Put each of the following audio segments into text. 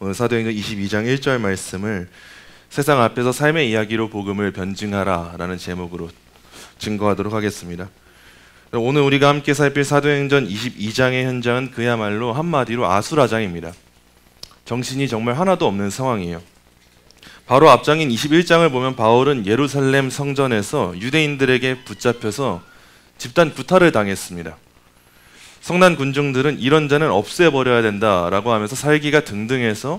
오늘 사도행전 22장 1절 말씀을 세상 앞에서 삶의 이야기로 복음을 변증하라 라는 제목으로 증거하도록 하겠습니다. 오늘 우리가 함께 살필 사도행전 22장의 현장은 그야말로 한마디로 아수라장입니다. 정신이 정말 하나도 없는 상황이에요. 바로 앞장인 21장을 보면 바울은 예루살렘 성전에서 유대인들에게 붙잡혀서 집단 구타를 당했습니다. 성난 군중들은 이런 자는 없애버려야 된다라고 하면서 살기가 등등해서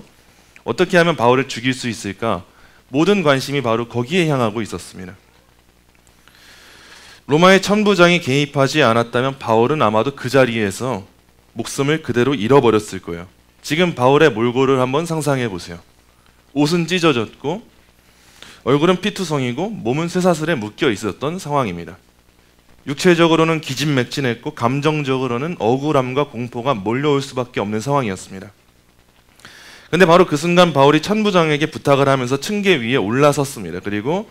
어떻게 하면 바울을 죽일 수 있을까? 모든 관심이 바로 거기에 향하고 있었습니다. 로마의 천부장이 개입하지 않았다면 바울은 아마도 그 자리에서 목숨을 그대로 잃어버렸을 거예요. 지금 바울의 몰골을 한번 상상해 보세요. 옷은 찢어졌고 얼굴은 피투성이고 몸은 쇠사슬에 묶여 있었던 상황입니다. 육체적으로는 기진맥진했고 감정적으로는 억울함과 공포가 몰려올 수밖에 없는 상황이었습니다. 근데 바로 그 순간 바울이 천부장에게 부탁을 하면서 층계 위에 올라섰습니다. 그리고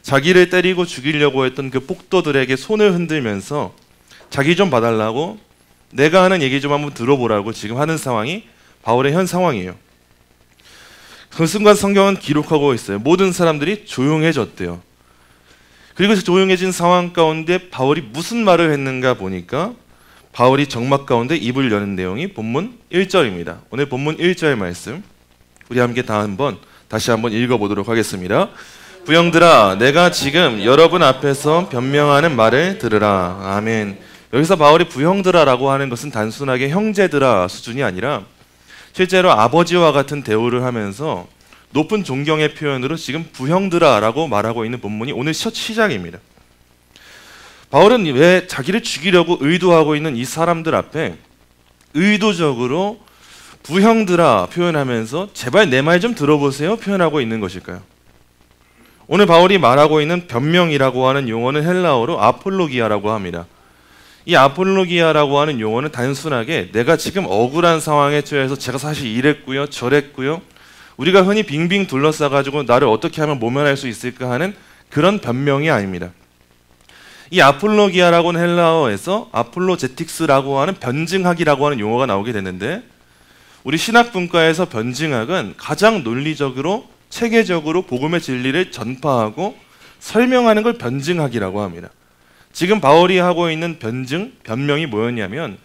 자기를 때리고 죽이려고 했던 그 폭도들에게 손을 흔들면서 자기 좀 봐달라고, 내가 하는 얘기 좀 한번 들어보라고 지금 하는 상황이 바울의 현 상황이에요. 그 순간 성경은 기록하고 있어요. 모든 사람들이 조용해졌대요. 그리고 조용해진 상황 가운데 바울이 무슨 말을 했는가 보니까 바울이 정막 가운데 입을 여는 내용이 본문 1절입니다. 오늘 본문 1절 말씀 우리 함께 다시 한번 읽어보도록 하겠습니다. 부형들아, 내가 지금 여러분 앞에서 변명하는 말을 들으라. 아멘. 여기서 바울이 부형들아라고 하는 것은 단순하게 형제들아 수준이 아니라 실제로 아버지와 같은 대우를 하면서 높은 존경의 표현으로 지금 부형들아라고 말하고 있는 본문이 오늘 첫 시작입니다. 바울은 왜 자기를 죽이려고 의도하고 있는 이 사람들 앞에 의도적으로 부형들아 표현하면서 제발 내 말 좀 들어보세요 표현하고 있는 것일까요? 오늘 바울이 말하고 있는 변명이라고 하는 용어는 헬라어로 아폴로기아라고 합니다. 이 아폴로기아라고 하는 용어는 단순하게 내가 지금 억울한 상황에 처해서 제가 사실 이랬고요 저랬고요, 우리가 흔히 빙빙 둘러싸가지고 나를 어떻게 하면 모면할 수 있을까 하는 그런 변명이 아닙니다. 이 아폴로기아라고는 헬라어에서 아폴로제틱스라고 하는 변증학이라고 하는 용어가 나오게 되는데, 우리 신학분과에서 변증학은 가장 논리적으로 체계적으로 복음의 진리를 전파하고 설명하는 걸 변증학이라고 합니다. 지금 바울이 하고 있는 변명이 뭐였냐면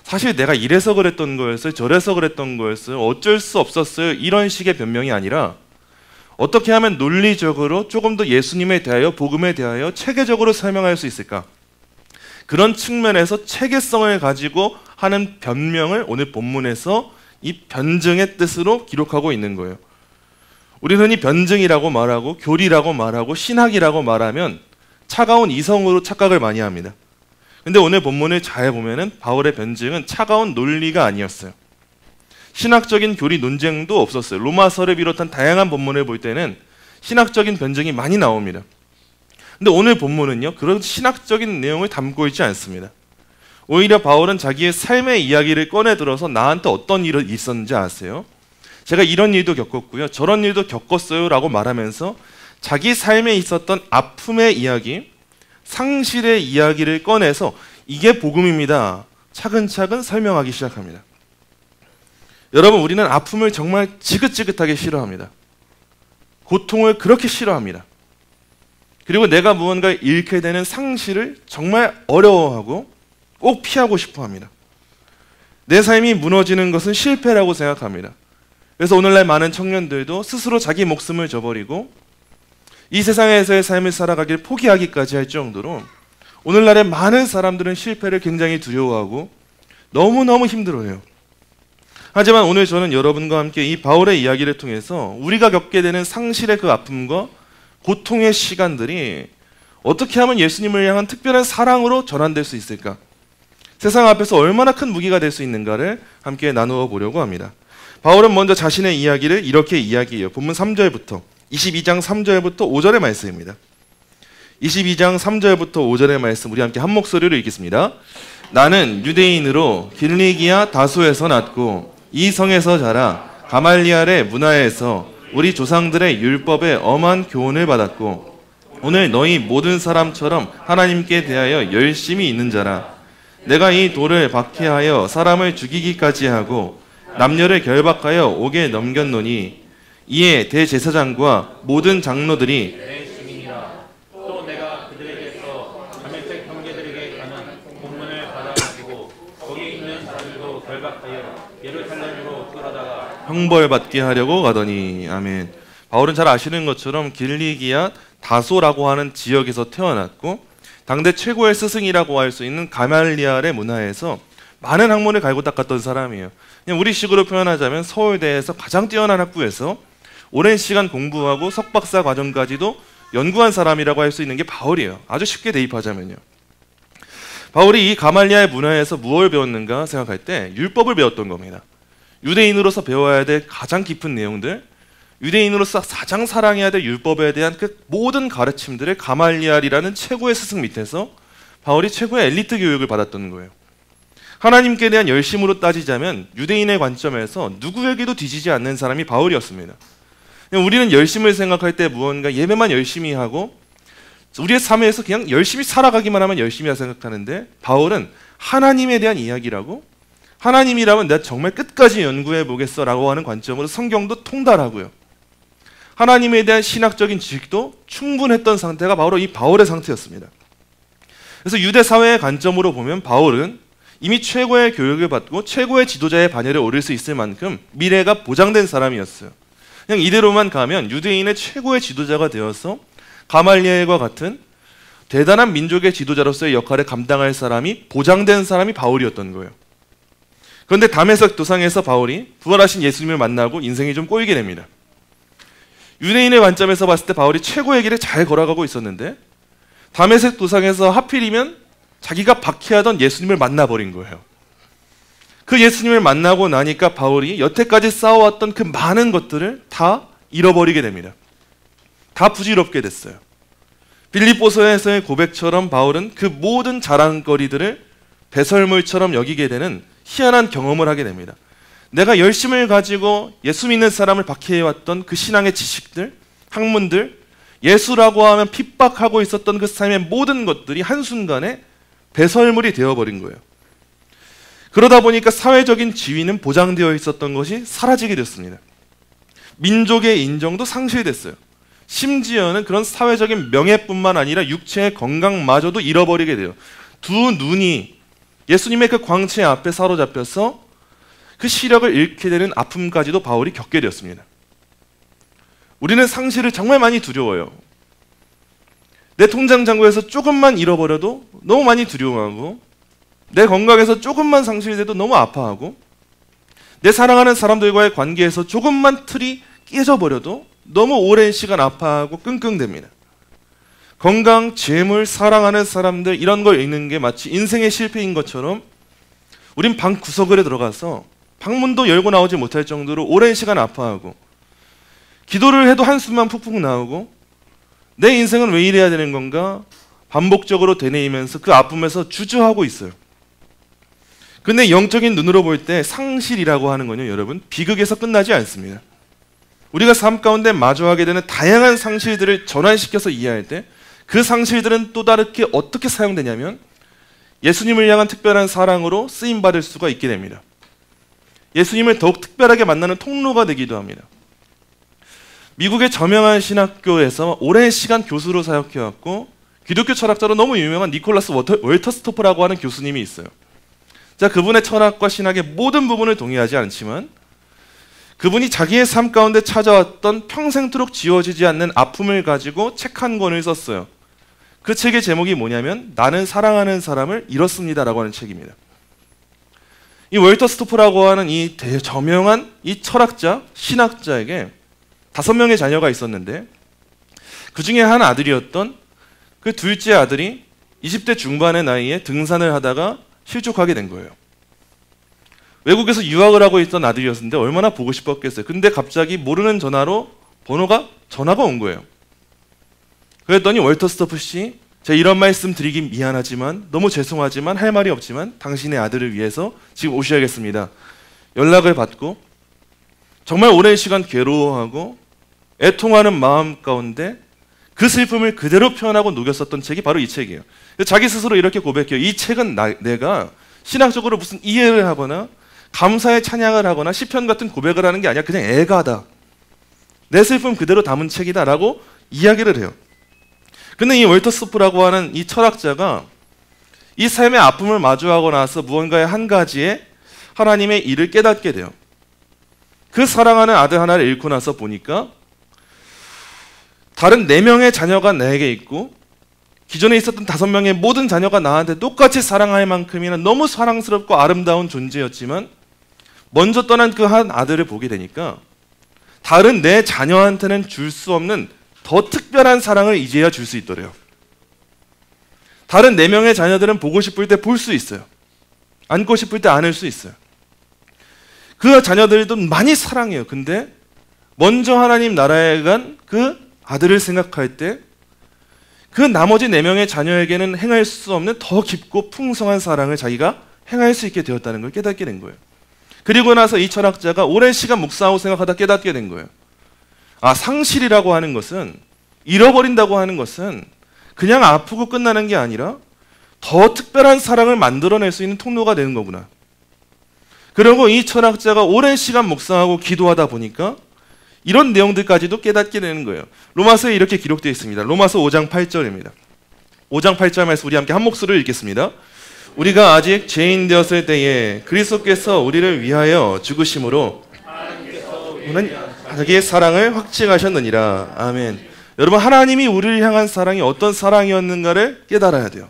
사실 내가 이래서 그랬던 거였어요, 저래서 그랬던 거였어요, 어쩔 수 없었어요, 이런 식의 변명이 아니라 어떻게 하면 논리적으로 조금 더 예수님에 대하여 복음에 대하여 체계적으로 설명할 수 있을까, 그런 측면에서 체계성을 가지고 하는 변명을 오늘 본문에서 이 변증의 뜻으로 기록하고 있는 거예요. 우리는 흔히 변증이라고 말하고 교리라고 말하고 신학이라고 말하면 차가운 이성으로 착각을 많이 합니다. 근데 오늘 본문을 잘 보면은 바울의 변증은 차가운 논리가 아니었어요. 신학적인 교리 논쟁도 없었어요. 로마서를 비롯한 다양한 본문을 볼 때는 신학적인 변증이 많이 나옵니다. 근데 오늘 본문은요, 그런 신학적인 내용을 담고 있지 않습니다. 오히려 바울은 자기의 삶의 이야기를 꺼내 들어서 나한테 어떤 일이 있었는지 아세요? 제가 이런 일도 겪었고요, 저런 일도 겪었어요 라고 말하면서 자기 삶에 있었던 아픔의 이야기, 상실의 이야기를 꺼내서 이게 복음입니다 차근차근 설명하기 시작합니다. 여러분, 우리는 아픔을 정말 지긋지긋하게 싫어합니다. 고통을 그렇게 싫어합니다. 그리고 내가 무언가를 잃게 되는 상실을 정말 어려워하고 꼭 피하고 싶어 합니다. 내 삶이 무너지는 것은 실패라고 생각합니다. 그래서 오늘날 많은 청년들도 스스로 자기 목숨을 저버리고 이 세상에서의 삶을 살아가기를 포기하기까지 할 정도로 오늘날의 많은 사람들은 실패를 굉장히 두려워하고 너무너무 힘들어해요. 하지만 오늘 저는 여러분과 함께 이 바울의 이야기를 통해서 우리가 겪게 되는 상실의 그 아픔과 고통의 시간들이 어떻게 하면 예수님을 향한 특별한 사랑으로 전환될 수 있을까, 세상 앞에서 얼마나 큰 무기가 될 수 있는가를 함께 나누어 보려고 합니다. 바울은 먼저 자신의 이야기를 이렇게 이야기해요. 본문 3절부터 22장 3절부터 5절의 말씀입니다. 22장 3절부터 5절의 말씀 우리 함께 한 목소리로 읽겠습니다. 나는 유대인으로 길리기아 다소에서 났고 이 성에서 자라 가말리알의 문화에서 우리 조상들의 율법에 엄한 교훈을 받았고 오늘 너희 모든 사람처럼 하나님께 대하여 열심히 있는 자라. 내가 이 돌을 박해하여 사람을 죽이기까지 하고 남녀를 결박하여 옥에 넘겼노니 이에 대제사장과 모든 장로들이 내 증인이라. 또 내가 그들에게서 다메섹 형제들에게 가는 공문을 받아가지고 거기 있는 자들도 결박하여 예루살렘으로 끌어다가 형벌받게 하려고 가더니. 아멘. 바울은 잘 아시는 것처럼 길리기아 다소라고 하는 지역에서 태어났고 당대 최고의 스승이라고 할 수 있는 가말리알의 문화에서 많은 학문을 갈고 닦았던 사람이에요. 그냥 우리식으로 표현하자면 서울대에서 가장 뛰어난 학부에서 오랜 시간 공부하고 석박사 과정까지도 연구한 사람이라고 할 수 있는 게 바울이에요. 아주 쉽게 대입하자면요. 바울이 이 가말리알 문화에서 무엇을 배웠는가 생각할 때 율법을 배웠던 겁니다. 유대인으로서 배워야 될 가장 깊은 내용들, 유대인으로서 가장 사랑해야 될 율법에 대한 그 모든 가르침들을 가말리알이라는 최고의 스승 밑에서 바울이 최고의 엘리트 교육을 받았던 거예요. 하나님께 대한 열심으로 따지자면 유대인의 관점에서 누구에게도 뒤지지 않는 사람이 바울이었습니다. 우리는 열심을 생각할 때 무언가 예배만 열심히 하고 우리의 삶에서 그냥 열심히 살아가기만 하면 열심히라 생각하는데 바울은 하나님에 대한 이야기라고, 하나님이라면 내가 정말 끝까지 연구해 보겠어 라고 하는 관점으로 성경도 통달하고요. 하나님에 대한 신학적인 지식도 충분했던 상태가 바로 이 바울의 상태였습니다. 그래서 유대 사회의 관점으로 보면 바울은 이미 최고의 교육을 받고 최고의 지도자의 반열에 오를 수 있을 만큼 미래가 보장된 사람이었어요. 그냥 이대로만 가면 유대인의 최고의 지도자가 되어서 가말리엘과 같은 대단한 민족의 지도자로서의 역할을 감당할 사람이 보장된 사람이 바울이었던 거예요. 그런데 다메섹 도상에서 바울이 부활하신 예수님을 만나고 인생이 좀 꼬이게 됩니다. 유대인의 관점에서 봤을 때 바울이 최고의 길을 잘 걸어가고 있었는데 다메섹 도상에서 하필이면 자기가 박해하던 예수님을 만나버린 거예요. 그 예수님을 만나고 나니까 바울이 여태까지 쌓아왔던 그 많은 것들을 다 잃어버리게 됩니다. 다 부질없게 됐어요. 빌립보서에서의 고백처럼 바울은 그 모든 자랑거리들을 배설물처럼 여기게 되는 희한한 경험을 하게 됩니다. 내가 열심을 가지고 예수 믿는 사람을 박해해왔던 그 신앙의 지식들, 학문들, 예수라고 하면 핍박하고 있었던 그 삶의 모든 것들이 한순간에 배설물이 되어버린 거예요. 그러다 보니까 사회적인 지위는 보장되어 있었던 것이 사라지게 됐습니다. 민족의 인정도 상실됐어요. 심지어는 그런 사회적인 명예뿐만 아니라 육체의 건강마저도 잃어버리게 돼요. 두 눈이 예수님의 그 광채 앞에 사로잡혀서 그 시력을 잃게 되는 아픔까지도 바울이 겪게 되었습니다. 우리는 상실을 정말 많이 두려워요. 내 통장 잔고에서 조금만 잃어버려도 너무 많이 두려워하고, 내 건강에서 조금만 상실돼도 너무 아파하고, 내 사랑하는 사람들과의 관계에서 조금만 틀이 깨져버려도 너무 오랜 시간 아파하고 끙끙댑니다. 건강, 재물, 사랑하는 사람들 이런 걸 잃는 게 마치 인생의 실패인 것처럼 우린 방 구석에 들어가서 방문도 열고 나오지 못할 정도로 오랜 시간 아파하고, 기도를 해도 한숨만 푹푹 나오고, 내 인생은 왜 이래야 되는 건가 반복적으로 되뇌이면서 그 아픔에서 주저하고 있어요. 근데 영적인 눈으로 볼 때 상실이라고 하는 건요, 여러분, 비극에서 끝나지 않습니다. 우리가 삶 가운데 마주하게 되는 다양한 상실들을 전환시켜서 이해할 때 그 상실들은 또 다르게 어떻게 사용되냐면 예수님을 향한 특별한 사랑으로 쓰임받을 수가 있게 됩니다. 예수님을 더욱 특별하게 만나는 통로가 되기도 합니다. 미국의 저명한 신학교에서 오랜 시간 교수로 사역해왔고 기독교 철학자로 너무 유명한 니콜라스 월터스토프라고 하는 교수님이 있어요. 자, 그분의 철학과 신학의 모든 부분을 동의하지 않지만 그분이 자기의 삶 가운데 찾아왔던 평생토록 지워지지 않는 아픔을 가지고 책 한 권을 썼어요. 그 책의 제목이 뭐냐면 나는 사랑하는 사람을 잃었습니다라고 하는 책입니다. 이 월터스토프라고 하는 이 저명한 이 철학자, 신학자에게 5명의 자녀가 있었는데 그 중에 한 아들이었던 그 둘째 아들이 20대 중반의 나이에 등산을 하다가 실족하게 된 거예요. 외국에서 유학을 하고 있던 아들이었는데 얼마나 보고 싶었겠어요. 근데 갑자기 모르는 전화로 전화가 온 거예요. 그랬더니 월터스토프 씨, 제가 이런 말씀 드리기 미안하지만 너무 죄송하지만 할 말이 없지만 당신의 아들을 위해서 지금 오셔야겠습니다. 연락을 받고 정말 오랜 시간 괴로워하고 애통하는 마음 가운데 그 슬픔을 그대로 표현하고 녹였었던 책이 바로 이 책이에요. 자기 스스로 이렇게 고백해요. 이 책은 내가 신학적으로 무슨 이해를 하거나 감사의 찬양을 하거나 시편 같은 고백을 하는 게 아니라 그냥 애가다. 내 슬픔 그대로 담은 책이다라고 이야기를 해요. 근데 이 월터스프라고 하는 이 철학자가 이 삶의 아픔을 마주하고 나서 무언가의 한 가지에 하나님의 일을 깨닫게 돼요. 그 사랑하는 아들 하나를 잃고 나서 보니까 다른 4명의 자녀가 나에게 있고 기존에 있었던 5명의 모든 자녀가 나한테 똑같이 사랑할 만큼이나 너무 사랑스럽고 아름다운 존재였지만 먼저 떠난 그 한 아들을 보게 되니까 다른 내 자녀한테는 줄 수 없는 더 특별한 사랑을 이제야 줄 수 있더래요. 다른 4명의 자녀들은 보고 싶을 때 볼 수 있어요. 안고 싶을 때 안을 수 있어요. 그 자녀들도 많이 사랑해요. 근데 먼저 하나님 나라에 간 그 아들을 생각할 때 그 나머지 4명의 자녀에게는 행할 수 없는 더 깊고 풍성한 사랑을 자기가 행할 수 있게 되었다는 걸 깨닫게 된 거예요. 그리고 나서 이 철학자가 오랜 시간 묵상하고 생각하다 깨닫게 된 거예요. 아, 상실이라고 하는 것은, 잃어버린다고 하는 것은 그냥 아프고 끝나는 게 아니라 더 특별한 사랑을 만들어낼 수 있는 통로가 되는 거구나. 그리고 이 철학자가 오랜 시간 묵상하고 기도하다 보니까 이런 내용들까지도 깨닫게 되는 거예요. 로마서에 이렇게 기록되어 있습니다. 로마서 5장 8절입니다. 5장 8절 말씀 우리 함께 한 목소리로 읽겠습니다. 우리가 아직 죄인 되었을 때에 그리스도께서 우리를 위하여 죽으심으로 하나님 자기의 사랑을 확증하셨느니라. 아멘. 여러분, 하나님이 우리를 향한 사랑이 어떤 사랑이었는가를 깨달아야 돼요.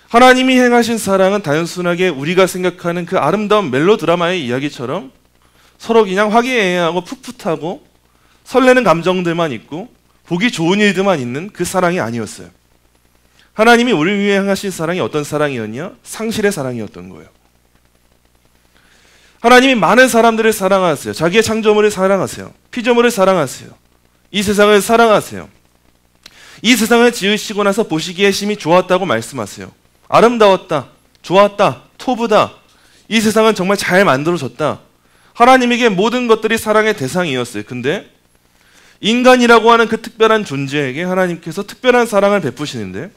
하나님이 행하신 사랑은 단순하게 우리가 생각하는 그 아름다운 멜로드라마의 이야기처럼 서로 그냥 화기애애하고 풋풋하고 설레는 감정들만 있고 보기 좋은 일들만 있는 그 사랑이 아니었어요. 하나님이 우리를 위해 행하신 사랑이 어떤 사랑이었냐? 상실의 사랑이었던 거예요. 하나님이 많은 사람들을 사랑하세요. 자기의 창조물을 사랑하세요. 피조물을 사랑하세요. 이 세상을 사랑하세요. 이 세상을 지으시고 나서 보시기에 심히 좋았다고 말씀하세요. 아름다웠다, 좋았다, 토부다. 이 세상은 정말 잘 만들어졌다. 하나님에게 모든 것들이 사랑의 대상이었어요. 근데 인간이라고 하는 그 특별한 존재에게 하나님께서 특별한 사랑을 베푸시는데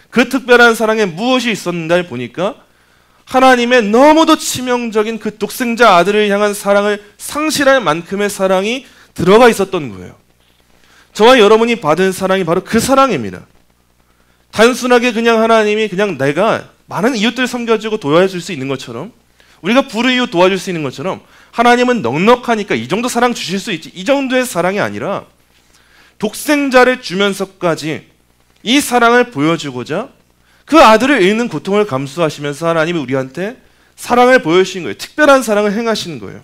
그 특별한 사랑에 무엇이 있었는가를 보니까 하나님의 너무도 치명적인 그 독생자 아들을 향한 사랑을 상실할 만큼의 사랑이 들어가 있었던 거예요. 저와 여러분이 받은 사랑이 바로 그 사랑입니다. 단순하게 그냥 하나님이 그냥 내가 많은 이웃들 섬겨주고 도와줄 수 있는 것처럼, 우리가 불의이웃 도와줄 수 있는 것처럼 하나님은 넉넉하니까 이 정도 사랑 주실 수 있지, 이 정도의 사랑이 아니라 독생자를 주면서까지 이 사랑을 보여주고자 그 아들을 잃는 고통을 감수하시면서 하나님이 우리한테 사랑을 보여주신 거예요. 특별한 사랑을 행하시는 거예요.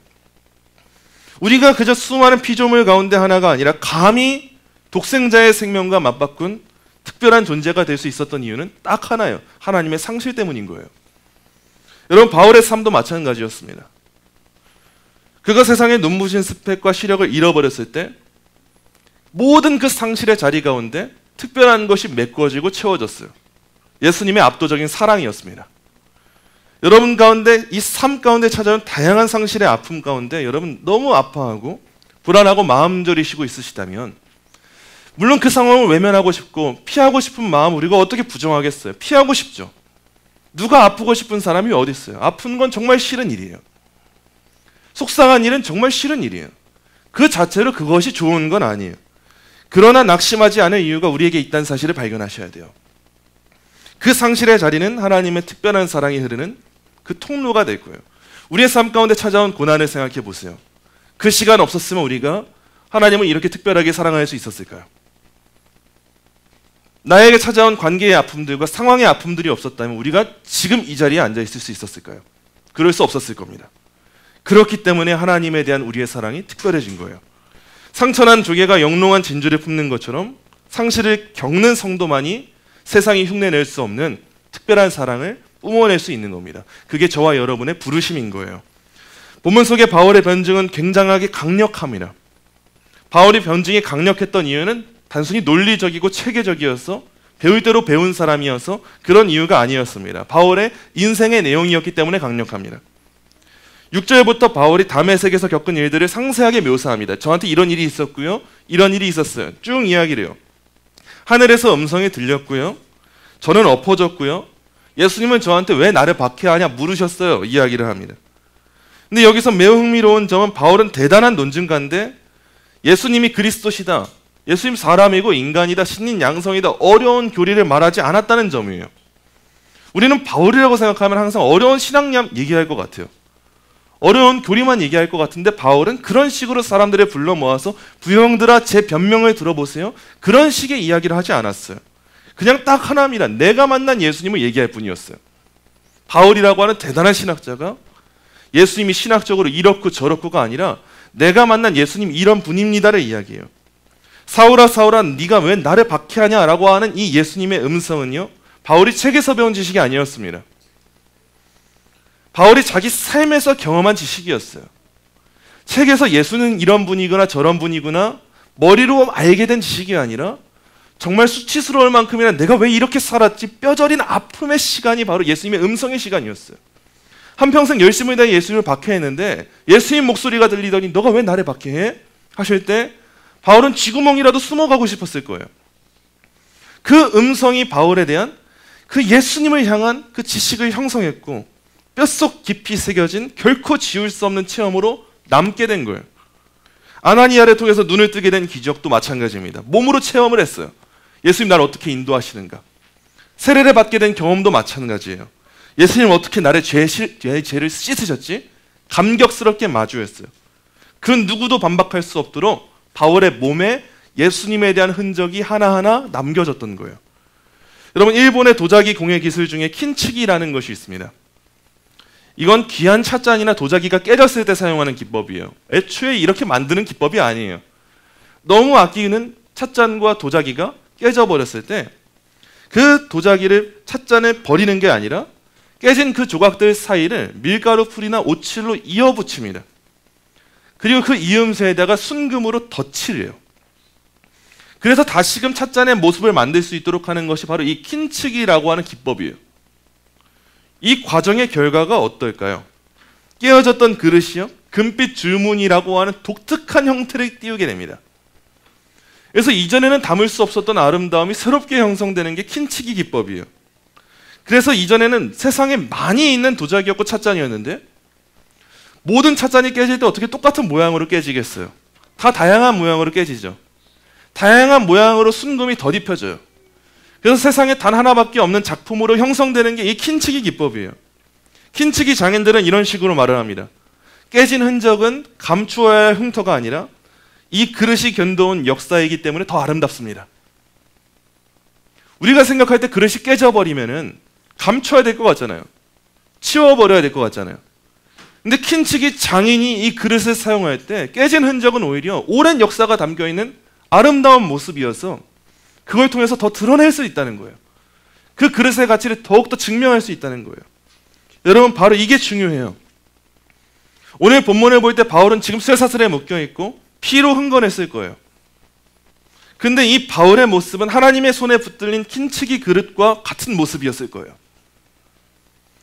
우리가 그저 수많은 피조물 가운데 하나가 아니라 감히 독생자의 생명과 맞바꾼 특별한 존재가 될 수 있었던 이유는 딱 하나예요. 하나님의 상실 때문인 거예요. 여러분, 바울의 삶도 마찬가지였습니다. 그가 세상의 눈부신 스펙과 시력을 잃어버렸을 때 모든 그 상실의 자리 가운데 특별한 것이 메꿔지고 채워졌어요. 예수님의 압도적인 사랑이었습니다. 여러분 가운데 이 삶 가운데 찾아온 다양한 상실의 아픔 가운데 여러분 너무 아파하고 불안하고 마음 졸이시고 있으시다면, 물론 그 상황을 외면하고 싶고 피하고 싶은 마음 우리가 어떻게 부정하겠어요? 피하고 싶죠. 누가 아프고 싶은 사람이 어디 있어요? 아픈 건 정말 싫은 일이에요. 속상한 일은 정말 싫은 일이에요. 그 자체로 그것이 좋은 건 아니에요. 그러나 낙심하지 않을 이유가 우리에게 있다는 사실을 발견하셔야 돼요. 그 상실의 자리는 하나님의 특별한 사랑이 흐르는 그 통로가 될 거예요. 우리의 삶 가운데 찾아온 고난을 생각해 보세요. 그 시간 없었으면 우리가 하나님을 이렇게 특별하게 사랑할 수 있었을까요? 나에게 찾아온 관계의 아픔들과 상황의 아픔들이 없었다면 우리가 지금 이 자리에 앉아 있을 수 있었을까요? 그럴 수 없었을 겁니다. 그렇기 때문에 하나님에 대한 우리의 사랑이 특별해진 거예요. 상처난 조개가 영롱한 진주를 품는 것처럼 상실을 겪는 성도만이 세상이 흉내낼 수 없는 특별한 사랑을 뿜어낼 수 있는 겁니다. 그게 저와 여러분의 부르심인 거예요. 본문 속의 바울의 변증은 굉장하게 강력합니다. 바울이 변증이 강력했던 이유는 단순히 논리적이고 체계적이어서 배울 대로 배운 사람이어서 그런 이유가 아니었습니다. 바울의 인생의 내용이었기 때문에 강력합니다. 6절부터 바울이 다메섹에서 겪은 일들을 상세하게 묘사합니다. 저한테 이런 일이 있었고요, 이런 일이 있었어요. 쭉 이야기를 해요. 하늘에서 음성이 들렸고요, 저는 엎어졌고요, 예수님은 저한테 왜 나를 박해하냐 물으셨어요. 이야기를 합니다. 근데 여기서 매우 흥미로운 점은 바울은 대단한 논증가인데 예수님이 그리스도시다, 예수님 사람이고 인간이다, 신인 양성이다, 어려운 교리를 말하지 않았다는 점이에요. 우리는 바울이라고 생각하면 항상 어려운 신앙념 얘기할 것 같아요. 어려운 교리만 얘기할 것 같은데 바울은 그런 식으로 사람들을 불러 모아서 부형들아 제 변명을 들어보세요, 그런 식의 이야기를 하지 않았어요. 그냥 딱 하나입니다. 내가 만난 예수님을 얘기할 뿐이었어요. 바울이라고 하는 대단한 신학자가 예수님이 신학적으로 이렇고 저렇고가 아니라 내가 만난 예수님 이런 분입니다를 이야기해요. 사울아 사울아 네가 왜 나를 박해하냐라고 하는 이 예수님의 음성은요, 바울이 책에서 배운 지식이 아니었습니다. 바울이 자기 삶에서 경험한 지식이었어요. 책에서 예수는 이런 분이구나 저런 분이구나 머리로 알게 된 지식이 아니라 정말 수치스러울 만큼이나 내가 왜 이렇게 살았지 뼈저린 아픔의 시간이 바로 예수님의 음성의 시간이었어요. 한평생 열심히 다해 예수님을 박해했는데 예수님 목소리가 들리더니 너가 왜 나를 박해해? 하실 때 바울은 쥐구멍이라도 숨어가고 싶었을 거예요. 그 음성이 바울에 대한 그 예수님을 향한 그 지식을 형성했고 뼛속 깊이 새겨진 결코 지울 수 없는 체험으로 남게 된 거예요. 아나니아를 통해서 눈을 뜨게 된 기적도 마찬가지입니다. 몸으로 체험을 했어요. 예수님 나를 어떻게 인도하시는가. 세례를 받게 된 경험도 마찬가지예요. 예수님 어떻게 나의 죄를 씻으셨지? 감격스럽게 마주했어요. 그 누구도 반박할 수 없도록 바울의 몸에 예수님에 대한 흔적이 하나하나 남겨졌던 거예요. 여러분, 일본의 도자기 공예 기술 중에 킨치기라는 것이 있습니다. 이건 귀한 찻잔이나 도자기가 깨졌을 때 사용하는 기법이에요. 애초에 이렇게 만드는 기법이 아니에요. 너무 아끼는 찻잔과 도자기가 깨져버렸을 때 그 도자기를 찻잔에 버리는 게 아니라 깨진 그 조각들 사이를 밀가루 풀이나 오칠로 이어붙입니다. 그리고 그 이음새에다가 순금으로 덧칠해요. 그래서 다시금 찻잔의 모습을 만들 수 있도록 하는 것이 바로 이 킨치기라고 하는 기법이에요. 이 과정의 결과가 어떨까요? 깨어졌던 그릇이요, 금빛 줄무늬라고 하는 독특한 형태를 띄우게 됩니다. 그래서 이전에는 담을 수 없었던 아름다움이 새롭게 형성되는 게 킨치기 기법이에요. 그래서 이전에는 세상에 많이 있는 도자기였고 찻잔이었는데 모든 찻잔이 깨질 때 어떻게 똑같은 모양으로 깨지겠어요? 다 다양한 모양으로 깨지죠. 다양한 모양으로 순금이 덧입혀져요. 그래서 세상에 단 하나밖에 없는 작품으로 형성되는 게 이 킨치기 기법이에요. 킨치기 장인들은 이런 식으로 말을 합니다. 깨진 흔적은 감추어야 할 흉터가 아니라 이 그릇이 견뎌온 역사이기 때문에 더 아름답습니다. 우리가 생각할 때 그릇이 깨져버리면은 감춰야 될 것 같잖아요. 치워버려야 될 것 같잖아요. 근데 킨치기 장인이 이 그릇을 사용할 때 깨진 흔적은 오히려 오랜 역사가 담겨있는 아름다운 모습이어서 그걸 통해서 더 드러낼 수 있다는 거예요. 그 그릇의 가치를 더욱더 증명할 수 있다는 거예요. 여러분, 바로 이게 중요해요. 오늘 본문을 볼 때 바울은 지금 쇠사슬에 묶여있고 피로 흥건했을 거예요. 근데 이 바울의 모습은 하나님의 손에 붙들린 킨치기 그릇과 같은 모습이었을 거예요.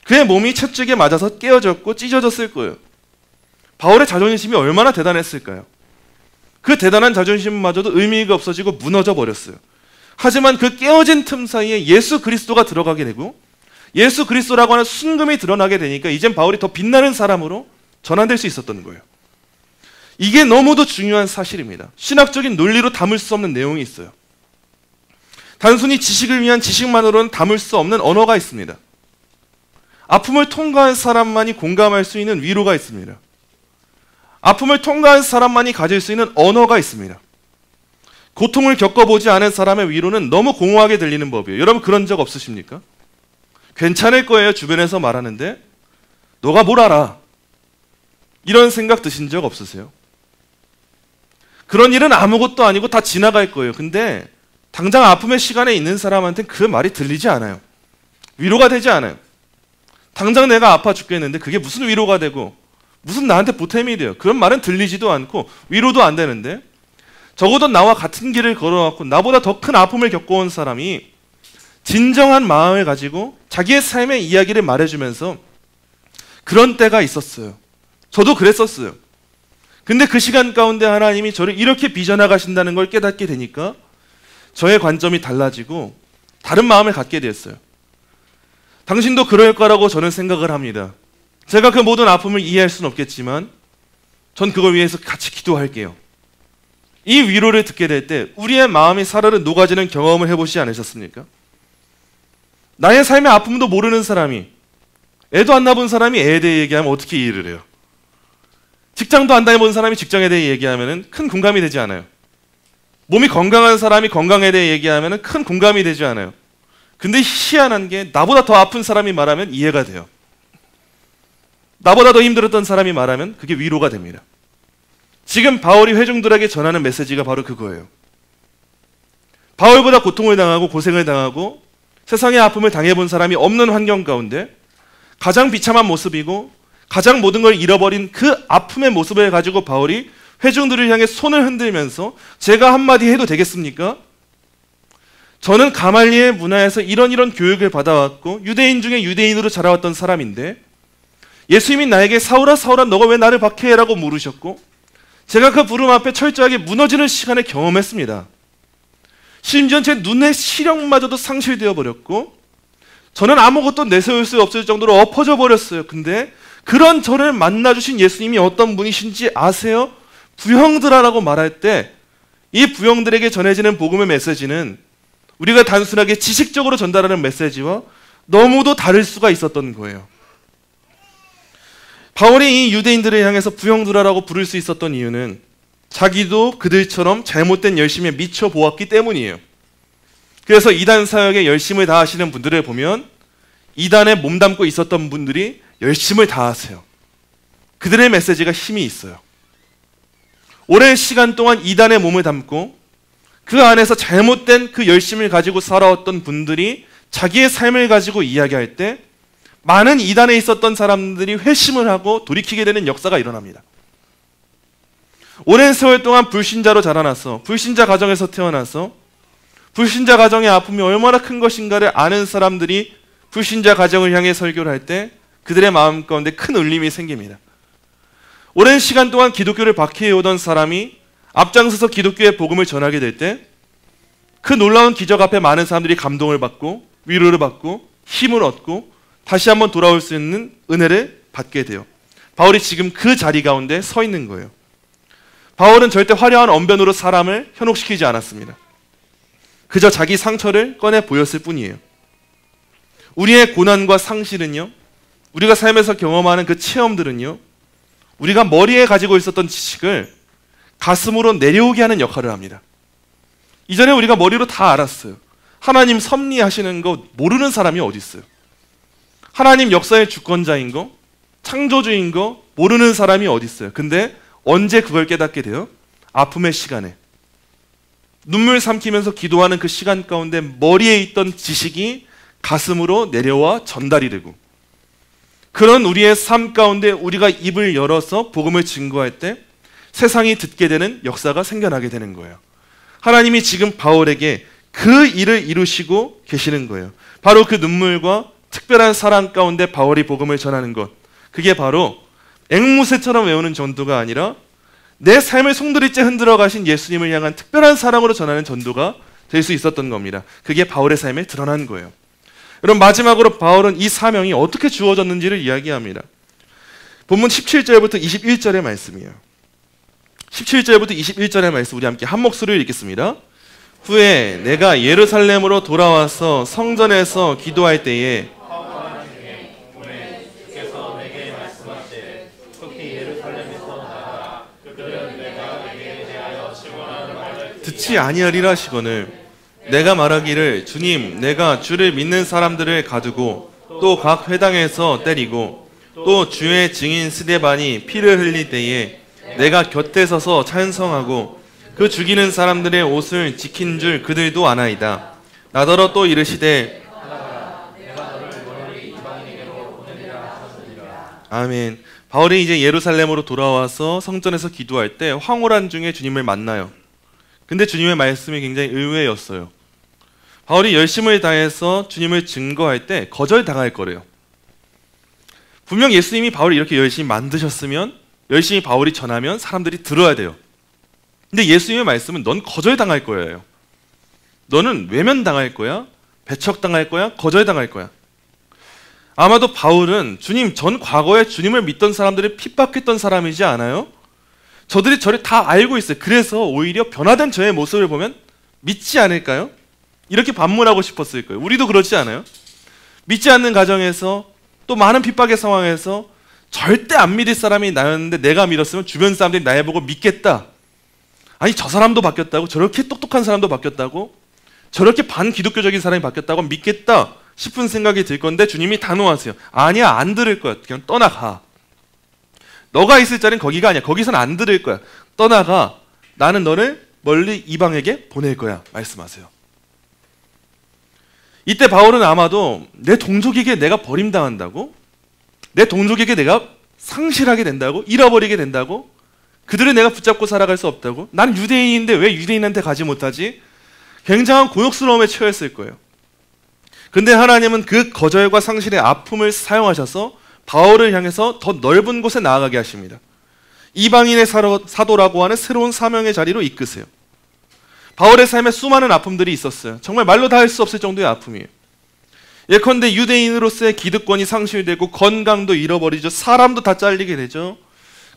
그의 몸이 채찍에 맞아서 깨어졌고 찢어졌을 거예요. 바울의 자존심이 얼마나 대단했을까요? 그 대단한 자존심마저도 의미가 없어지고 무너져 버렸어요. 하지만 그 깨어진 틈 사이에 예수 그리스도가 들어가게 되고 예수 그리스도라고 하는 순금이 드러나게 되니까 이젠 바울이 더 빛나는 사람으로 전환될 수 있었던 거예요. 이게 너무도 중요한 사실입니다. 신학적인 논리로 담을 수 없는 내용이 있어요. 단순히 지식을 위한 지식만으로는 담을 수 없는 언어가 있습니다. 아픔을 통과한 사람만이 공감할 수 있는 위로가 있습니다. 아픔을 통과한 사람만이 가질 수 있는 언어가 있습니다. 고통을 겪어보지 않은 사람의 위로는 너무 공허하게 들리는 법이에요. 여러분, 그런 적 없으십니까? 괜찮을 거예요 주변에서 말하는데 너가 뭘 알아? 이런 생각 드신 적 없으세요? 그런 일은 아무것도 아니고 다 지나갈 거예요. 근데 당장 아픔의 시간에 있는 사람한테는 그 말이 들리지 않아요. 위로가 되지 않아요. 당장 내가 아파 죽겠는데 그게 무슨 위로가 되고 무슨 나한테 보탬이 돼요. 그런 말은 들리지도 않고 위로도 안 되는데 적어도 나와 같은 길을 걸어왔고 나보다 더 큰 아픔을 겪어온 사람이 진정한 마음을 가지고 자기의 삶의 이야기를 말해주면서 그런 때가 있었어요. 저도 그랬었어요. 근데 그 시간 가운데 하나님이 저를 이렇게 빚어나가신다는 걸 깨닫게 되니까 저의 관점이 달라지고 다른 마음을 갖게 됐어요. 당신도 그럴 거라고 저는 생각을 합니다. 제가 그 모든 아픔을 이해할 수는 없겠지만 전 그걸 위해서 같이 기도할게요. 이 위로를 듣게 될 때 우리의 마음이 사르르 녹아지는 경험을 해보시지 않으셨습니까? 나의 삶의 아픔도 모르는 사람이, 애도 안 낳아본 사람이 애에 대해 얘기하면 어떻게 이해를 해요? 직장도 안 다녀본 사람이 직장에 대해 얘기하면 큰 공감이 되지 않아요. 몸이 건강한 사람이 건강에 대해 얘기하면 큰 공감이 되지 않아요. 근데 희한한 게 나보다 더 아픈 사람이 말하면 이해가 돼요. 나보다 더 힘들었던 사람이 말하면 그게 위로가 됩니다. 지금 바울이 회중들에게 전하는 메시지가 바로 그거예요. 바울보다 고통을 당하고 고생을 당하고 세상의 아픔을 당해본 사람이 없는 환경 가운데 가장 비참한 모습이고 가장 모든 걸 잃어버린 그 아픔의 모습을 가지고 바울이 회중들을 향해 손을 흔들면서 제가 한마디 해도 되겠습니까? 저는 가말리엘 문화에서 이런 교육을 받아왔고 유대인 중에 유대인으로 자라왔던 사람인데 예수님이 나에게 사울아 사울아 너가 왜 나를 박해해? 라고 물으셨고 제가 그 부름 앞에 철저하게 무너지는 시간을 경험했습니다. 심지어 제 눈의 시력마저도 상실되어 버렸고 저는 아무것도 내세울 수 없을 정도로 엎어져 버렸어요. 근데 그런 저를 만나주신 예수님이 어떤 분이신지 아세요? 부형들아라고 말할 때 이 부형들에게 전해지는 복음의 메시지는 우리가 단순하게 지식적으로 전달하는 메시지와 너무도 다를 수가 있었던 거예요. 바울이 이 유대인들을 향해서 부형들아라고 부를 수 있었던 이유는 자기도 그들처럼 잘못된 열심에 미쳐 보았기 때문이에요. 그래서 이단 사역에 열심을 다하시는 분들을 보면 이단에 몸담고 있었던 분들이 열심을 다하세요. 그들의 메시지가 힘이 있어요. 오랜 시간 동안 이단의 몸을 담고 그 안에서 잘못된 그 열심을 가지고 살아왔던 분들이 자기의 삶을 가지고 이야기할 때 많은 이단에 있었던 사람들이 회심을 하고 돌이키게 되는 역사가 일어납니다. 오랜 세월 동안 불신자로 자라나서 불신자 가정에서 태어나서 불신자 가정의 아픔이 얼마나 큰 것인가를 아는 사람들이 불신자 가정을 향해 설교를 할 때 그들의 마음 가운데 큰 울림이 생깁니다. 오랜 시간 동안 기독교를 박해해오던 사람이 앞장서서 기독교의 복음을 전하게 될 때 그 놀라운 기적 앞에 많은 사람들이 감동을 받고 위로를 받고 힘을 얻고 다시 한번 돌아올 수 있는 은혜를 받게 돼요. 바울이 지금 그 자리 가운데 서 있는 거예요. 바울은 절대 화려한 언변으로 사람을 현혹시키지 않았습니다. 그저 자기 상처를 꺼내 보였을 뿐이에요. 우리의 고난과 상실은요, 우리가 삶에서 경험하는 그 체험들은요, 우리가 머리에 가지고 있었던 지식을 가슴으로 내려오게 하는 역할을 합니다. 이전에 우리가 머리로 다 알았어요. 하나님 섭리하시는 거 모르는 사람이 어디 있어요? 하나님 역사의 주권자인 거, 창조주인 거 모르는 사람이 어디 있어요? 근데 언제 그걸 깨닫게 돼요? 아픔의 시간에. 눈물 삼키면서 기도하는 그 시간 가운데 머리에 있던 지식이 가슴으로 내려와 전달이 되고 그런 우리의 삶 가운데 우리가 입을 열어서 복음을 증거할 때 세상이 듣게 되는 역사가 생겨나게 되는 거예요. 하나님이 지금 바울에게 그 일을 이루시고 계시는 거예요. 바로 그 눈물과 특별한 사랑 가운데 바울이 복음을 전하는 것, 그게 바로 앵무새처럼 외우는 전도가 아니라 내 삶을 송두리째 흔들어 가신 예수님을 향한 특별한 사랑으로 전하는 전도가 될 수 있었던 겁니다. 그게 바울의 삶에 드러난 거예요. 여러분, 마지막으로 바울은 이 사명이 어떻게 주어졌는지를 이야기합니다. 본문 17절부터 21절의 말씀이에요. 17절부터 21절의 말씀 우리 함께 한 목소리로 읽겠습니다. 후에 내가 예루살렘으로 돌아와서 성전에서 기도할 때에 듣지 아니하리라 하시거늘 내가 말하기를 주님 내가 주를 믿는 사람들을 가두고 또 각 회당에서 때리고 또 주의 증인 스데반이 피를 흘릴 때에 내가 곁에 서서 찬성하고 그 죽이는 사람들의 옷을 지킨 줄 그들도 아나이다. 나더러 또 이르시되 아멘. 바울이 이제 예루살렘으로 돌아와서 성전에서 기도할 때 황홀한 중에 주님을 만나요. 근데 주님의 말씀이 굉장히 의외였어요. 바울이 열심을 다해서 주님을 증거할 때 거절당할 거래요. 분명 예수님이 바울을 이렇게 열심히 만드셨으면 열심히 바울이 전하면 사람들이 들어야 돼요. 근데 예수님의 말씀은 넌 거절당할 거예요. 너는 외면당할 거야, 배척당할 거야, 거절당할 거야. 아마도 바울은 주님, 전 과거에 주님을 믿던 사람들이 핍박했던 사람이지 않아요? 저들이 저를 다 알고 있어요. 그래서 오히려 변화된 저의 모습을 보면 믿지 않을까요? 이렇게 반문하고 싶었을 거예요. 우리도 그렇지 않아요? 믿지 않는 가정에서 또 많은 핍박의 상황에서 절대 안 믿을 사람이 나였는데 내가 믿었으면 주변 사람들이 나를 보고 믿겠다. 아니, 저 사람도 바뀌었다고? 저렇게 똑똑한 사람도 바뀌었다고? 저렇게 반기독교적인 사람이 바뀌었다고 믿겠다 싶은 생각이 들 건데 주님이 단호하세요. 아니야, 안 들을 거야. 그냥 떠나가. 너가 있을 자리는 거기가 아니야. 거기선 안 들을 거야. 떠나가. 나는 너를 멀리 이방에게 보낼 거야. 말씀하세요. 이때 바울은 아마도 내 동족에게 내가 버림당한다고? 내 동족에게 내가 상실하게 된다고? 잃어버리게 된다고? 그들을 내가 붙잡고 살아갈 수 없다고? 난 유대인인데 왜 유대인한테 가지 못하지? 굉장한 곤혹스러움에 처했을 거예요. 근데 하나님은 그 거절과 상실의 아픔을 사용하셔서 바울을 향해서 더 넓은 곳에 나아가게 하십니다. 이방인의 사도라고 하는 새로운 사명의 자리로 이끄세요. 바울의 삶에 수많은 아픔들이 있었어요. 정말 말로 다 할 수 없을 정도의 아픔이에요. 예컨대 유대인으로서의 기득권이 상실되고 건강도 잃어버리죠. 사람도 다 잘리게 되죠.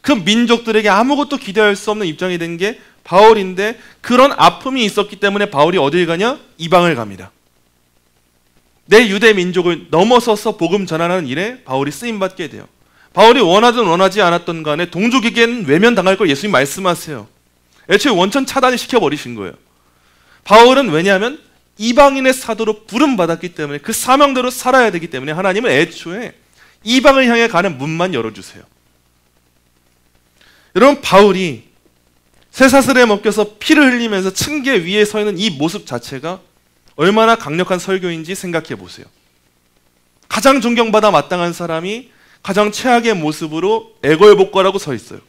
그 민족들에게 아무것도 기대할 수 없는 입장이 된 게 바울인데 그런 아픔이 있었기 때문에 바울이 어딜 가냐? 이방을 갑니다. 내 유대 민족을 넘어서서 복음 전하는 일에 바울이 쓰임받게 돼요. 바울이 원하든 원하지 않았던 간에 동족에게는 외면당할 걸 예수님 말씀하세요. 애초에 원천 차단을 시켜버리신 거예요. 바울은 왜냐하면 이방인의 사도로 부름받았기 때문에 그 사명대로 살아야 되기 때문에 하나님은 애초에 이방을 향해 가는 문만 열어주세요. 여러분, 바울이 쇠사슬에 먹혀서 피를 흘리면서 층계 위에 서 있는 이 모습 자체가 얼마나 강력한 설교인지 생각해 보세요. 가장 존경받아 마땅한 사람이 가장 최악의 모습으로 애걸복걸하고 서 있어요.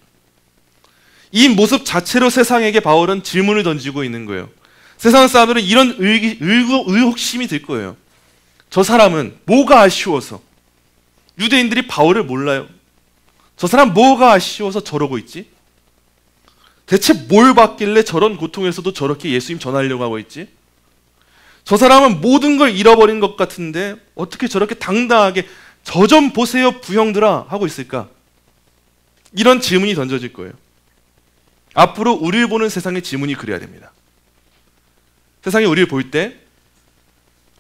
이 모습 자체로 세상에게 바울은 질문을 던지고 있는 거예요. 세상 사람들은 이런 의혹심이 들 거예요. 저 사람은 뭐가 아쉬워서? 유대인들이 바울을 몰라요. 저 사람 뭐가 아쉬워서 저러고 있지? 대체 뭘 받길래 저런 고통에서도 저렇게 예수님 전하려고 하고 있지? 저 사람은 모든 걸 잃어버린 것 같은데 어떻게 저렇게 당당하게 저 좀 보세요 부형들아 하고 있을까? 이런 질문이 던져질 거예요. 앞으로 우리를 보는 세상의 질문이 그래야 됩니다. 세상이 우리를 볼 때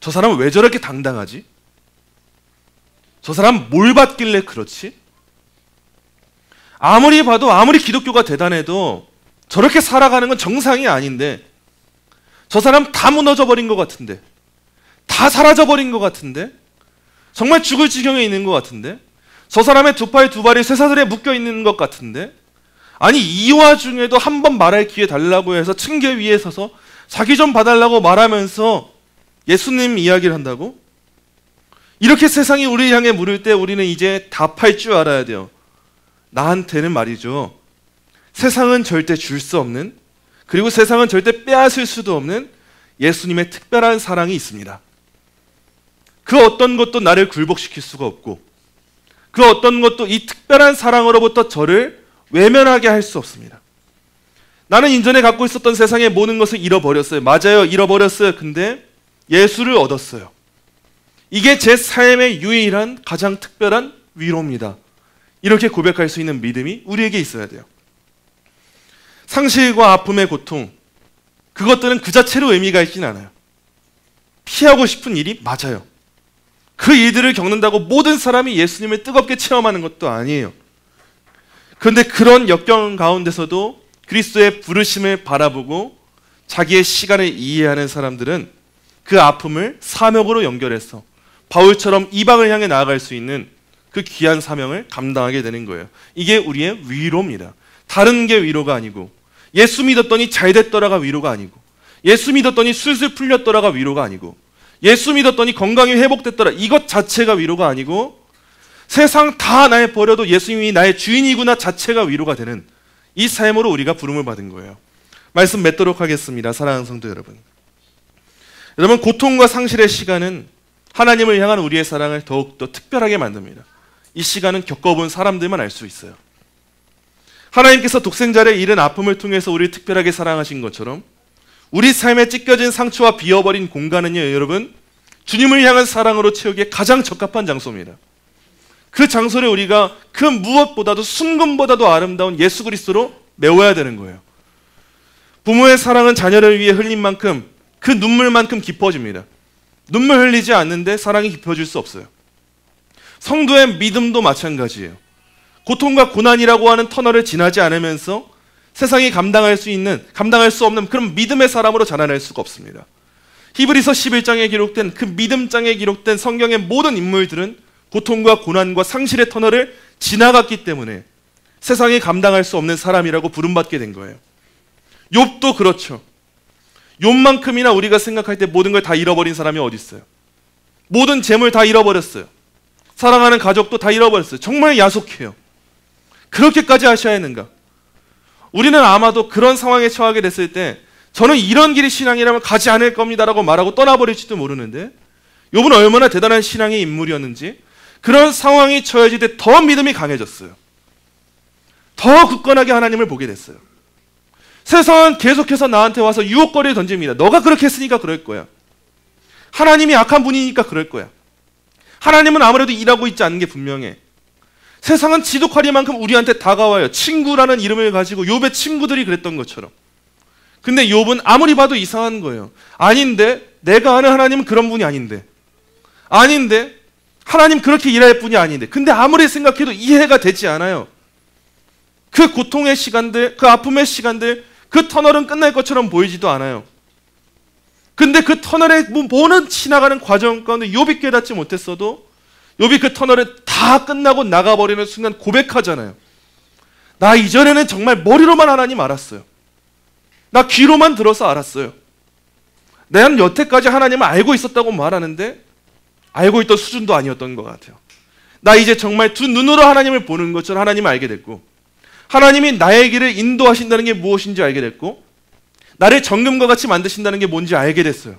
저 사람은 왜 저렇게 당당하지? 저 사람은 뭘 받길래 그렇지? 아무리 봐도 아무리 기독교가 대단해도 저렇게 살아가는 건 정상이 아닌데 저 사람 다 무너져 버린 것 같은데 다 사라져 버린 것 같은데 정말 죽을 지경에 있는 것 같은데 저 사람의 두 팔 두 발이 쇠사슬에 묶여 있는 것 같은데 아니 이 와중에도 한 번 말할 기회 달라고 해서 층계 위에 서서 자기 좀 봐달라고 말하면서 예수님 이야기를 한다고? 이렇게 세상이 우리를 향해 물을 때 우리는 이제 답할 줄 알아야 돼요. 나한테는 말이죠. 세상은 절대 줄 수 없는 그리고 세상은 절대 빼앗을 수도 없는 예수님의 특별한 사랑이 있습니다. 그 어떤 것도 나를 굴복시킬 수가 없고 그 어떤 것도 이 특별한 사랑으로부터 저를 외면하게 할 수 없습니다. 나는 이전에 갖고 있었던 세상의 모든 것을 잃어버렸어요. 맞아요. 잃어버렸어요. 근데 예수를 얻었어요. 이게 제 삶의 유일한 가장 특별한 위로입니다. 이렇게 고백할 수 있는 믿음이 우리에게 있어야 돼요. 상실과 아픔의 고통, 그것들은 그 자체로 의미가 있진 않아요. 피하고 싶은 일이 맞아요. 그 일들을 겪는다고 모든 사람이 예수님을 뜨겁게 체험하는 것도 아니에요. 그런데 그런 역경 가운데서도 그리스도의 부르심을 바라보고 자기의 시간을 이해하는 사람들은 그 아픔을 사명으로 연결해서 바울처럼 이방을 향해 나아갈 수 있는 그 귀한 사명을 감당하게 되는 거예요. 이게 우리의 위로입니다. 다른 게 위로가 아니고 예수 믿었더니 잘 됐더라가 위로가 아니고 예수 믿었더니 술술 풀렸더라가 위로가 아니고 예수 믿었더니 건강이 회복됐더라 이것 자체가 위로가 아니고 세상 다 날 버려도 예수님이 나의 주인이구나 자체가 위로가 되는 이 삶으로 우리가 부름을 받은 거예요. 말씀 맺도록 하겠습니다. 사랑하는 성도 여러분, 여러분 고통과 상실의 시간은 하나님을 향한 우리의 사랑을 더욱더 특별하게 만듭니다. 이 시간은 겪어본 사람들만 알 수 있어요. 하나님께서 독생자를 잃은 아픔을 통해서 우리를 특별하게 사랑하신 것처럼 우리 삶에 찢겨진 상처와 비어버린 공간은요, 여러분 주님을 향한 사랑으로 채우기에 가장 적합한 장소입니다. 그 장소를 우리가 그 무엇보다도 순금보다도 아름다운 예수 그리스도로 메워야 되는 거예요. 부모의 사랑은 자녀를 위해 흘린 만큼 그 눈물만큼 깊어집니다. 눈물 흘리지 않는데 사랑이 깊어질 수 없어요. 성도의 믿음도 마찬가지예요. 고통과 고난이라고 하는 터널을 지나지 않으면서 세상이 감당할 수 없는 그런 믿음의 사람으로 자라날 수가 없습니다. 히브리서 11장에 기록된 그 믿음장에 기록된 성경의 모든 인물들은 고통과 고난과 상실의 터널을 지나갔기 때문에 세상이 감당할 수 없는 사람이라고 부름받게 된 거예요. 욥도 그렇죠. 욥만큼이나 우리가 생각할 때 모든 걸 다 잃어버린 사람이 어디 있어요? 모든 재물 다 잃어버렸어요. 사랑하는 가족도 다 잃어버렸어요. 정말 야속해요. 그렇게까지 하셔야 했는가? 우리는 아마도 그런 상황에 처하게 됐을 때 저는 이런 길이 신앙이라면 가지 않을 겁니다라고 말하고 떠나버릴지도 모르는데 욥은 얼마나 대단한 신앙의 인물이었는지 그런 상황이 처해질 때 더 믿음이 강해졌어요. 더 굳건하게 하나님을 보게 됐어요. 세상은 계속해서 나한테 와서 유혹거리를 던집니다. 너가 그렇게 했으니까 그럴 거야. 하나님이 악한 분이니까 그럴 거야. 하나님은 아무래도 일하고 있지 않은 게 분명해. 세상은 지독하리만큼 우리한테 다가와요. 친구라는 이름을 가지고 욥의 친구들이 그랬던 것처럼. 근데 욥은 아무리 봐도 이상한 거예요. 아닌데 내가 아는 하나님은 그런 분이 아닌데. 아닌데 하나님 그렇게 일할 분이 아닌데. 근데 아무리 생각해도 이해가 되지 않아요. 그 고통의 시간들, 그 아픔의 시간들, 그 터널은 끝날 것처럼 보이지도 않아요. 근데 그 터널에 모든 지나가는 과정 가운데 욥이 깨닫지 못했어도 욥이 그 터널을 다 끝나고 나가버리는 순간 고백하잖아요. 나 이전에는 정말 머리로만 하나님 알았어요. 나 귀로만 들어서 알았어요. 나는 여태까지 하나님을 알고 있었다고 말하는데 알고 있던 수준도 아니었던 것 같아요. 나 이제 정말 두 눈으로 하나님을 보는 것처럼 하나님을 알게 됐고 하나님이 나의 길을 인도하신다는 게 무엇인지 알게 됐고 나를 정금과 같이 만드신다는 게 뭔지 알게 됐어요.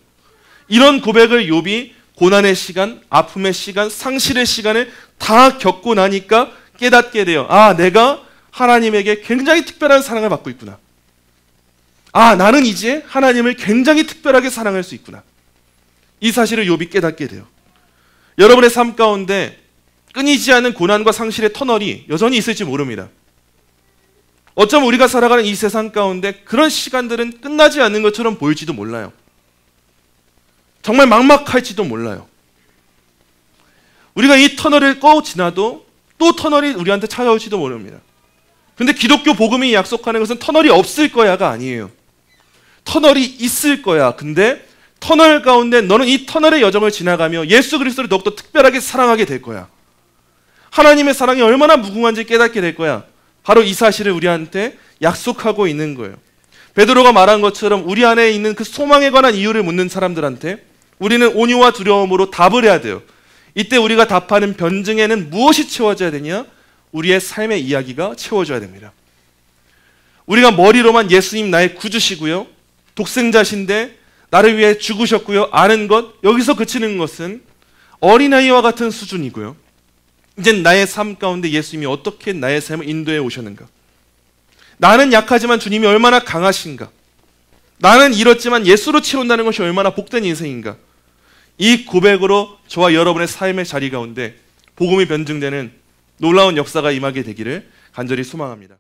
이런 고백을 욥이 고난의 시간, 아픔의 시간, 상실의 시간을 다 겪고 나니까 깨닫게 돼요. 아, 내가 하나님에게 굉장히 특별한 사랑을 받고 있구나. 아, 나는 이제 하나님을 굉장히 특별하게 사랑할 수 있구나. 이 사실을 욥이 깨닫게 돼요. 여러분의 삶 가운데 끊이지 않는 고난과 상실의 터널이 여전히 있을지 모릅니다. 어쩌면 우리가 살아가는 이 세상 가운데 그런 시간들은 끝나지 않는 것처럼 보일지도 몰라요. 정말 막막할지도 몰라요. 우리가 이 터널을 지나도 또 터널이 우리한테 찾아올지도 모릅니다. 근데 기독교 복음이 약속하는 것은 터널이 없을 거야가 아니에요. 터널이 있을 거야. 근데 터널 가운데 너는 이 터널의 여정을 지나가며 예수 그리스도를 더욱더 특별하게 사랑하게 될 거야. 하나님의 사랑이 얼마나 무궁한지 깨닫게 될 거야. 바로 이 사실을 우리한테 약속하고 있는 거예요. 베드로가 말한 것처럼 우리 안에 있는 그 소망에 관한 이유를 묻는 사람들한테 우리는 온유와 두려움으로 답을 해야 돼요. 이때 우리가 답하는 변증에는 무엇이 채워져야 되냐? 우리의 삶의 이야기가 채워져야 됩니다. 우리가 머리로만 예수님 나의 구주시고요, 독생자신데 나를 위해 죽으셨고요, 아는 것, 여기서 그치는 것은 어린아이와 같은 수준이고요. 이젠 나의 삶 가운데 예수님이 어떻게 나의 삶을 인도해 오셨는가? 나는 약하지만 주님이 얼마나 강하신가? 나는 이렇지만 예수로 채운다는 것이 얼마나 복된 인생인가? 이 고백으로 저와 여러분의 삶의 자리 가운데 복음이 변증되는 놀라운 역사가 임하게 되기를 간절히 소망합니다.